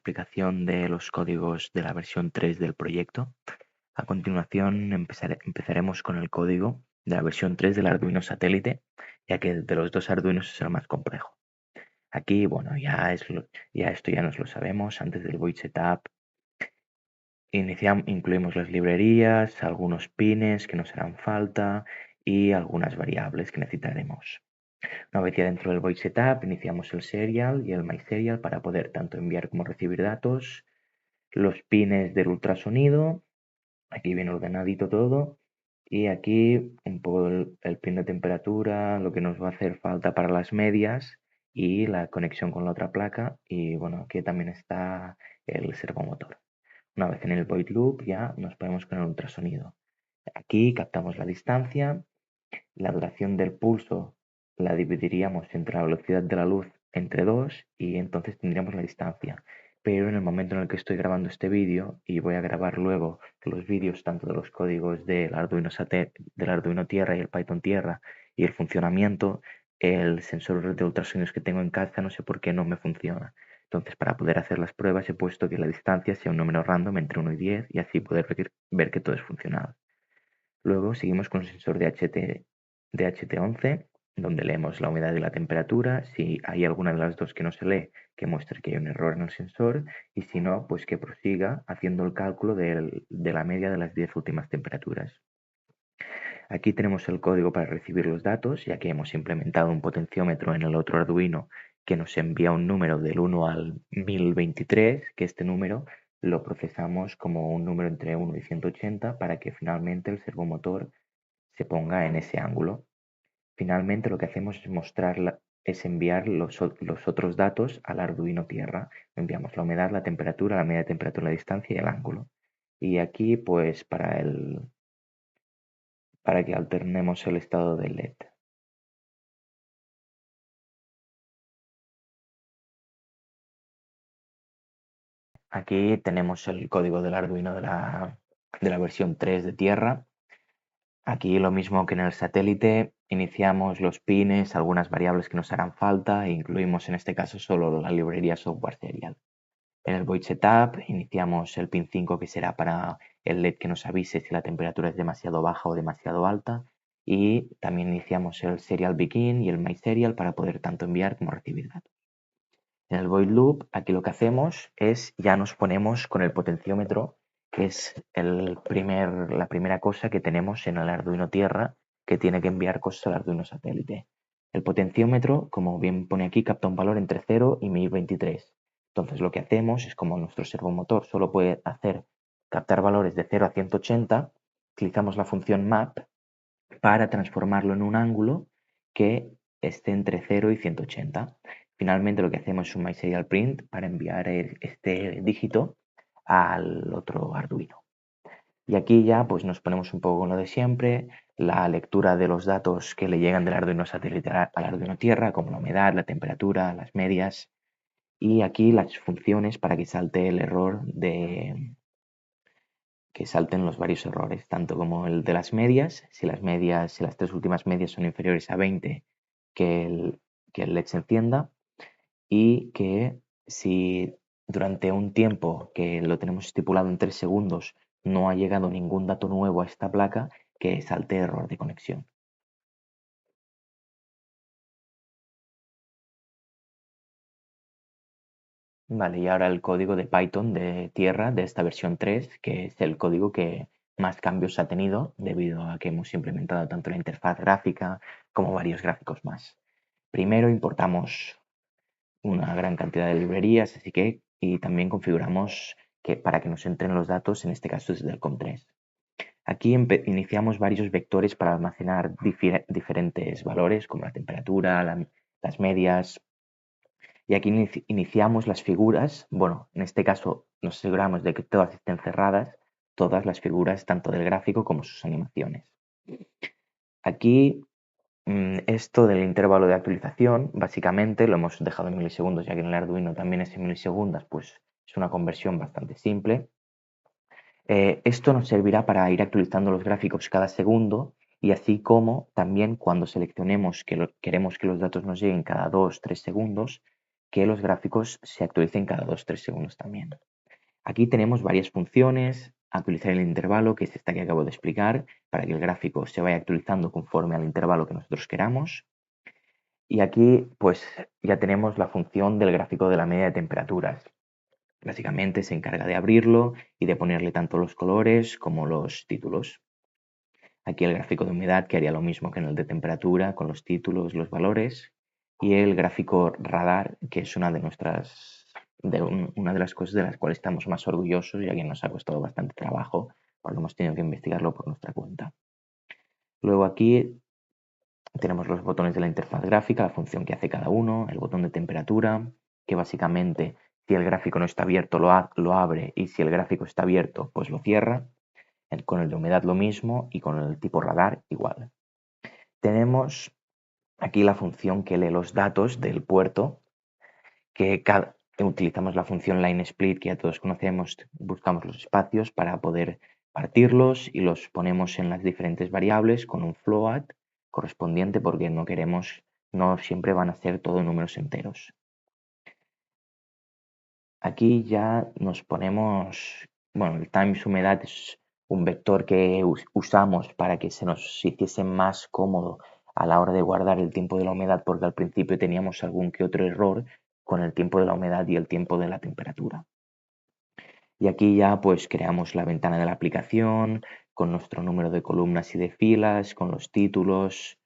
explicación de los códigos de la versión 3 del proyecto. A continuación empezaremos con el código de la versión 3 del Arduino satélite, ya que de los dos Arduinos es el más complejo. Aquí, bueno, ya esto ya nos lo sabemos antes del void setup. Incluimos las librerías, algunos pines que nos harán falta y algunas variables que necesitaremos. Una vez ya dentro del void setup, iniciamos el serial y el mySerial para poder tanto enviar como recibir datos, los pines del ultrasonido, aquí viene ordenadito todo, y aquí un poco el pin de temperatura, lo que nos va a hacer falta para las medias y la conexión con la otra placa, y bueno, aquí también está el servomotor. Una vez en el void loop ya nos ponemos con el ultrasonido. Aquí captamos la distancia, la duración del pulso la dividiríamos entre la velocidad de la luz entre 2 y entonces tendríamos la distancia. Pero en el momento en el que estoy grabando este vídeo, y voy a grabar luego los vídeos tanto de los códigos del Arduino Tierra y el Python Tierra y el funcionamiento, el sensor de ultrasonidos que tengo en casa no sé por qué no me funciona. Entonces, para poder hacer las pruebas he puesto que la distancia sea un número random entre 1 y 10 y así poder ver que todo es funcional. Luego seguimos con el sensor de HT11, donde leemos la humedad y la temperatura. Si hay alguna de las dos que no se lee, que muestre que hay un error en el sensor, y si no, pues que prosiga haciendo el cálculo de la media de las 10 últimas temperaturas. Aquí tenemos el código para recibir los datos, ya que hemos implementado un potenciómetro en el otro Arduino que nos envía un número del 1 al 1023, que este número lo procesamos como un número entre 1 y 180 para que finalmente el servomotor se ponga en ese ángulo. Finalmente lo que hacemos es enviar los otros datos al Arduino Tierra. Enviamos la humedad, la temperatura, la media de temperatura, la distancia y el ángulo. Y aquí pues para que alternemos el estado del LED. Aquí tenemos el código del Arduino de la versión 3 de tierra. Aquí lo mismo que en el satélite, iniciamos los pines, algunas variables que nos harán falta e incluimos en este caso solo la librería software serial. En el void setup iniciamos el pin 5 que será para el LED que nos avise si la temperatura es demasiado baja o demasiado alta, y también iniciamos el serial begin y el mySerial para poder tanto enviar como recibir datos. En el void loop, aquí lo que hacemos es ya nos ponemos con el potenciómetro, que es la primera cosa que tenemos en el Arduino Tierra, que tiene que enviar cosas al Arduino satélite. El potenciómetro, como bien pone aquí, capta un valor entre 0 y 1023. Entonces lo que hacemos es, como nuestro servomotor solo puede captar valores de 0 a 180, utilizamos la función map para transformarlo en un ángulo que esté entre 0 y 180. Finalmente lo que hacemos es un mySerialPrint para enviar este dígito al otro Arduino. Y aquí ya pues nos ponemos un poco con lo de siempre, la lectura de los datos que le llegan del Arduino satélite al Arduino Tierra, como la humedad, la temperatura, las medias, y aquí las funciones para que salte el error que salten los varios errores, tanto como el de las medias, si las tres últimas medias son inferiores a 20, que el LED se encienda, y que si durante un tiempo que lo tenemos estipulado en 3 segundos no ha llegado ningún dato nuevo a esta placa, que salte error de conexión. Vale, y ahora el código de Python de tierra de esta versión 3, que es el código que más cambios ha tenido debido a que hemos implementado tanto la interfaz gráfica como varios gráficos más. Primero importamos una gran cantidad de librerías, y también configuramos que para que nos entren los datos, en este caso desde el COM3. Aquí iniciamos varios vectores para almacenar diferentes valores como la temperatura, las medias, y aquí iniciamos las figuras. Bueno, en este caso nos aseguramos de que todas estén cerradas, todas las figuras, tanto del gráfico como sus animaciones. Aquí esto del intervalo de actualización, básicamente lo hemos dejado en milisegundos, ya que en el Arduino también es en milisegundos, pues es una conversión bastante simple. Esto nos servirá para ir actualizando los gráficos cada segundo, y así como también cuando seleccionemos que queremos que los datos nos lleguen cada 2-3 segundos, que los gráficos se actualicen cada 2-3 segundos también. Aquí tenemos varias funciones: actualizar el intervalo, que es esta que acabo de explicar, para que el gráfico se vaya actualizando conforme al intervalo que nosotros queramos. Y aquí pues ya tenemos la función del gráfico de la media de temperaturas. Básicamente se encarga de abrirlo y de ponerle tanto los colores como los títulos. Aquí el gráfico de humedad, que haría lo mismo que en el de temperatura, con los títulos, los valores. Y el gráfico radar, que es una de las cosas de las cuales estamos más orgullosos, ya que nos ha costado bastante trabajo, porque hemos tenido que investigarlo por nuestra cuenta. Luego aquí tenemos los botones de la interfaz gráfica, la función que hace cada uno, el botón de temperatura, que básicamente si el gráfico no está abierto lo abre, y si el gráfico está abierto pues lo cierra. Con el de humedad lo mismo, y con el tipo radar igual. Tenemos aquí la función que lee los datos del puerto, que utilizamos la función line split, que ya todos conocemos. Buscamos los espacios para poder partirlos y los ponemos en las diferentes variables con un float correspondiente, porque no siempre van a ser todos números enteros. Aquí ya nos ponemos, bueno, el times humedad es un vector que usamos para que se nos hiciese más cómodo a la hora de guardar el tiempo de la humedad, porque al principio teníamos algún que otro error con el tiempo de la humedad y el tiempo de la temperatura. Y aquí ya pues creamos la ventana de la aplicación con nuestro número de columnas y de filas, con los títulos,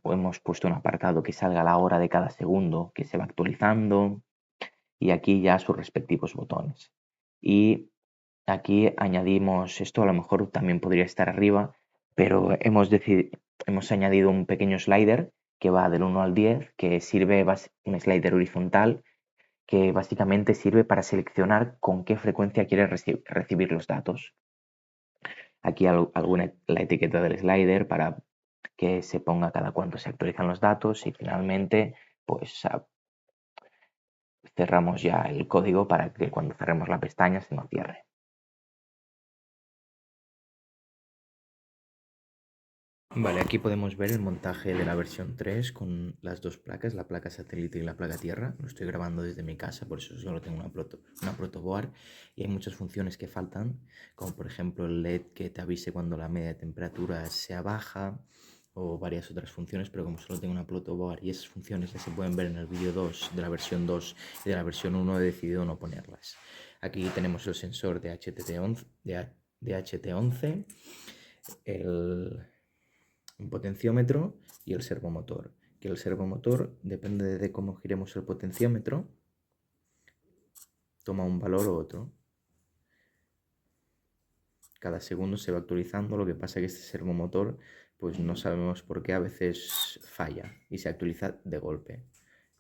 hemos puesto un apartado que salga la hora de cada segundo que se va actualizando, y aquí ya sus respectivos botones. Y aquí añadimos, esto a lo mejor también podría estar arriba, pero hemos añadido un pequeño slider que va del 1 al 10, que sirve, un slider horizontal, que básicamente sirve para seleccionar con qué frecuencia quieres recibir los datos. Aquí la etiqueta del slider para que se ponga cada cuánto se actualizan los datos, y finalmente pues cerramos ya el código para que cuando cerremos la pestaña se nos cierre. Vale, aquí podemos ver el montaje de la versión 3 con las dos placas, la placa satélite y la placa tierra. Lo estoy grabando desde mi casa, por eso solo tengo una protoboard, y hay muchas funciones que faltan, como por ejemplo el LED que te avise cuando la media de temperatura sea baja, o varias otras funciones, pero como solo tengo una protoboard y esas funciones ya se pueden ver en el vídeo 2 de la versión 2 y de la versión 1, he decidido no ponerlas. Aquí tenemos el sensor de HT11, un potenciómetro y el servomotor, que el servomotor, depende de cómo giremos el potenciómetro, toma un valor u otro. Cada segundo se va actualizando, lo que pasa es que este servomotor pues no sabemos por qué a veces falla y se actualiza de golpe.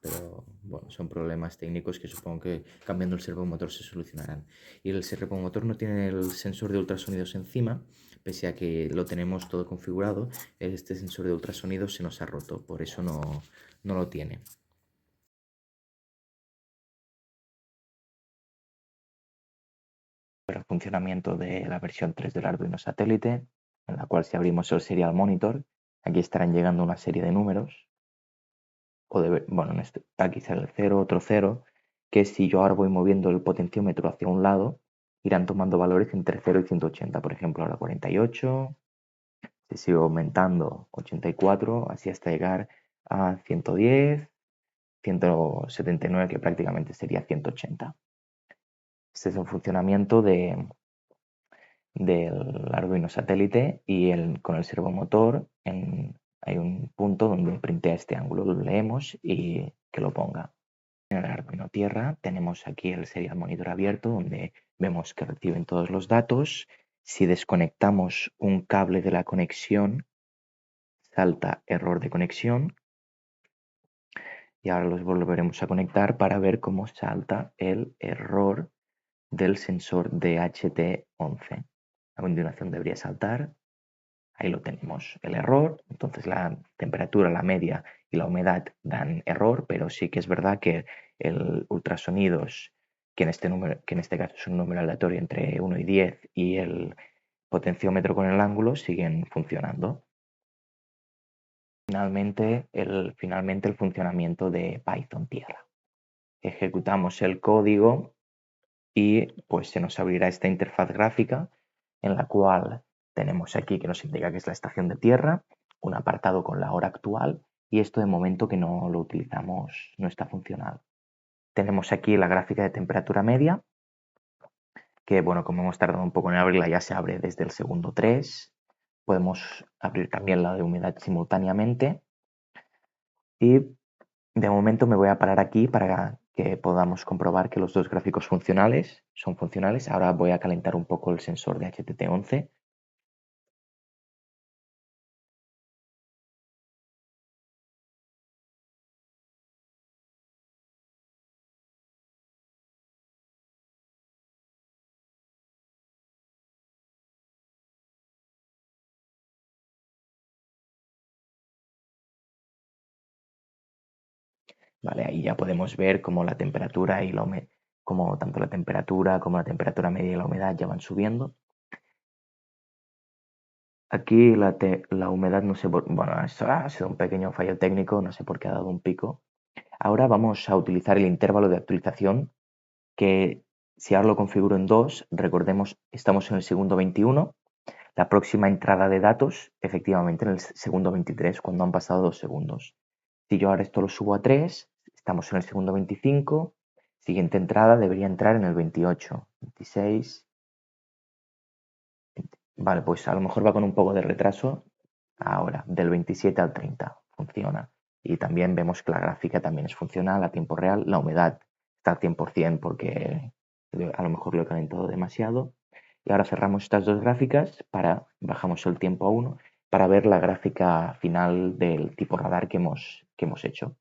Pero bueno, son problemas técnicos que supongo que cambiando el servomotor se solucionarán. Y el servomotor no tiene el sensor de ultrasonidos encima, pese a que lo tenemos todo configurado. Este sensor de ultrasonidos se nos ha roto, por eso no lo tiene. El funcionamiento de la versión 3 del Arduino satélite, en la cual si abrimos el serial monitor, aquí estarán llegando una serie de números, aquí sale el 0, otro 0, que si yo ahora voy moviendo el potenciómetro hacia un lado, irán tomando valores entre 0 y 180, por ejemplo, ahora 48, si sigo aumentando 84, así hasta llegar a 110, 179, que prácticamente sería 180. Este es el funcionamiento del Arduino satélite, y con el servomotor hay un punto donde printea este ángulo, lo leemos y que lo ponga. En el Arduino Tierra tenemos aquí el serial monitor abierto, donde vemos que reciben todos los datos. Si desconectamos un cable de la conexión, salta error de conexión, y ahora los volveremos a conectar para ver cómo salta el error del sensor de HT11. A continuación debería saltar. Ahí lo tenemos, el error. Entonces la temperatura, la media y la humedad dan error, pero sí que es verdad que el ultrasonidos, que en este caso es un número aleatorio entre 1 y 10, y el potenciómetro con el ángulo siguen funcionando. Finalmente el funcionamiento de Python Tierra. ejecutamos el código y pues se nos abrirá esta interfaz gráfica en la cual tenemos aquí que nos indica que es la estación de tierra, un apartado con la hora actual y esto de momento que no lo utilizamos no está funcional. Tenemos aquí la gráfica de temperatura media, que bueno, como hemos tardado un poco en abrirla ya se abre desde el segundo 3. Podemos abrir también la de humedad simultáneamente y de momento me voy a parar aquí para que podamos comprobar que los dos gráficos son funcionales. Ahora voy a calentar un poco el sensor de HTT11. Vale, ahí ya podemos ver cómo la temperatura y como tanto la temperatura como la temperatura media y la humedad ya van subiendo. Aquí la humedad no sé bueno, eso ha sido un pequeño fallo técnico, no sé por qué ha dado un pico. Ahora vamos a utilizar el intervalo de actualización que si ahora lo configuro en 2, recordemos, estamos en el segundo 21, la próxima entrada de datos efectivamente en el segundo 23, cuando han pasado 2 segundos. Si yo ahora esto lo subo a 3, estamos en el segundo 25, siguiente entrada debería entrar en el 28, 26. Vale, pues a lo mejor va con un poco de retraso. Ahora, del 27 al 30, funciona. Y también vemos que la gráfica también es funcional a tiempo real. La humedad está al 100% porque a lo mejor lo he calentado demasiado. Y ahora cerramos estas dos gráficas bajamos el tiempo a 1 para ver la gráfica final del tipo radar que hemos hecho.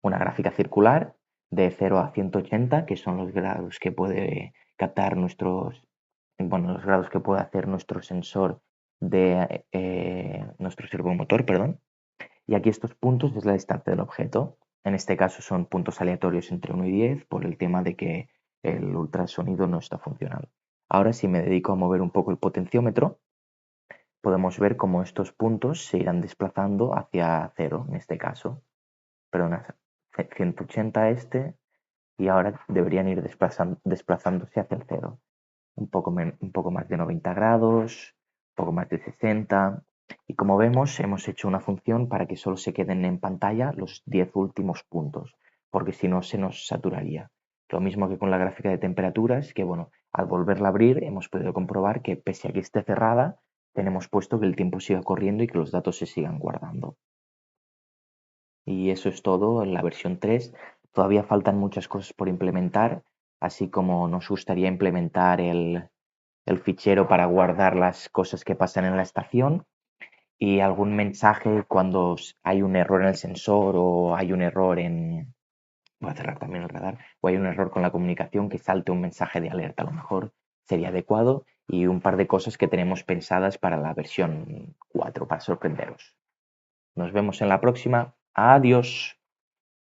Una gráfica circular de 0 a 180, que son los grados que puede captar los grados que puede hacer nuestro sensor de nuestro servomotor, perdón. Y aquí estos puntos es la distancia del objeto. En este caso son puntos aleatorios entre 1 y 10 por el tema de que el ultrasonido no está funcional. Ahora si me dedico a mover un poco el potenciómetro, podemos ver cómo estos puntos se irán desplazando hacia 0 en este caso. Perdona, 180 y ahora deberían ir desplazándose hacia el 0. Un poco más de 90 grados, un poco más de 60. Y como vemos, hemos hecho una función para que solo se queden en pantalla los 10 últimos puntos, porque si no se nos saturaría. Lo mismo que con la gráfica de temperaturas, que bueno, al volverla a abrir hemos podido comprobar que pese a que esté cerrada, tenemos puesto que el tiempo siga corriendo y que los datos se sigan guardando. Y eso es todo en la versión 3. Todavía faltan muchas cosas por implementar, así como nos gustaría implementar el fichero para guardar las cosas que pasan en la estación y algún mensaje cuando hay un error en el sensor o hay un error voy a cerrar también el radar, o hay un error con la comunicación que salte un mensaje de alerta. A lo mejor sería adecuado y un par de cosas que tenemos pensadas para la versión 4 para sorprenderos. Nos vemos en la próxima. Adiós.